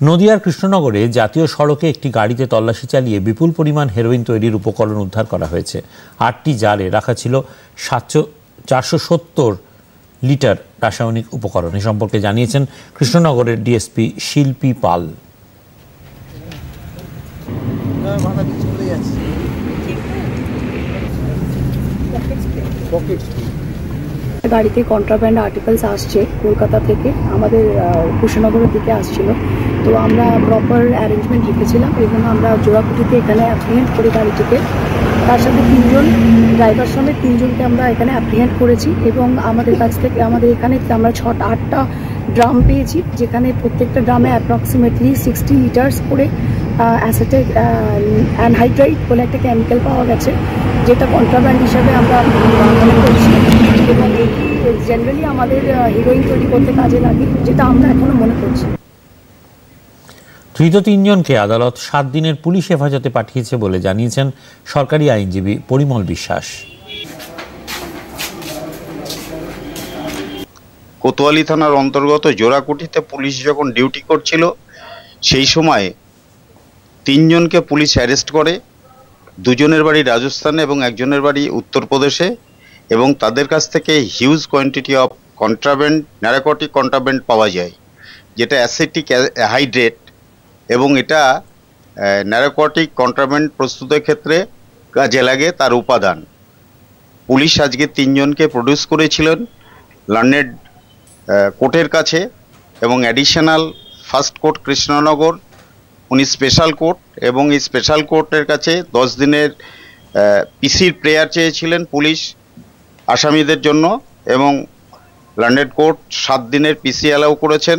নদিয়ার কৃষ্ণনগরে জাতীয় সড়কে একটি গাড়িতে তল্লাশি চালিয়ে বিপুল পরিমাণ হেরোইন তৈরির উপকরণ উদ্ধার করা হয়েছে। 8টি জারে রাখা ছিল 470 লিটার রাসায়নিক উপকরণ। এ সম্পর্কে জানিয়েছেন কৃষ্ণনগরের ডিএসপি শিল্পী পাল। গাড়িতে কন্ট্রাব্যান্ড আর্টিকেলস আসছে কলকাতা থেকে আমাদের কৃষ্ণনগরের দিকে আসছিল। তো আমরা প্রপার অ্যারেঞ্জমেন্ট রেখেছিলাম এবং আমরা জোড়াকুটিতে এখানে অ্যাপ্রিহেন্ড করি গাড়িটিকে। তার সাথে 3জন ড্রাইভার সমেত 3জনকে আমরা এখানে অ্যাপ্রিহেন্ড করেছি এবং আমাদের কাছ থেকে আমাদের এখানে আমরা 6-8টা ড্রাম পেয়েছি, যেখানে প্রত্যেকটা ড্রামে অ্যাপ্রক্সিমেটলি 60 লিটার্স করে অ্যাসেটেট অ্যানহাইড্রাইড বলে একটা কেমিক্যাল পাওয়া গেছে, যেটা কন্ট্রাব্যান্ড হিসাবে আমরা মনে করছি এবং এটি জেনারেলি আমাদের হিরোইন তৈরি করতে কাজে লাগে, যেটা আমরা এখনো মনে করছি। ধৃত 3জনকে আদালত 7 দিনের পুলিশ হেফাজতে পাঠিয়েছে বলে জানিয়েছেন সরকারি আইনজীবী পরিমল বিশ্বাস। কোতোয়ালি থানার অন্তর্গত জোড়াকুটিতে পুলিশ যখন ডিউটি করছিল সেই সময় 3জনকে পুলিশ অ্যারেস্ট করে। 2জনের বাড়ি রাজস্থানে এবং 1জনের বাড়ি উত্তরপ্রদেশে, এবং তাদের কাছ থেকে huge quantity of contraband narcotic contraband পাওয়া যায়, যেটা অ্যাসিটিক হাইড্রেট, এবং এটা ন্যারকোটিক কন্ট্রাব্যান্ড প্রস্তুতের ক্ষেত্রে কাজে লাগে তার উপাদান। পুলিশ আজকে 3জনকে প্রডিউস করেছিলেন লন্ডন কোর্টের কাছে, এবং অ্যাডিশনাল ফার্স্ট কোর্ট কৃষ্ণনগর উনি স্পেশাল কোর্ট, এবং এই স্পেশাল কোর্টের কাছে 10 দিনের পিসির প্রেয়ার চেয়েছিলেন পুলিশ আসামিদের জন্য, এবং লন্ডন কোর্ট 7 দিনের পিসি অ্যালাউ করেছেন।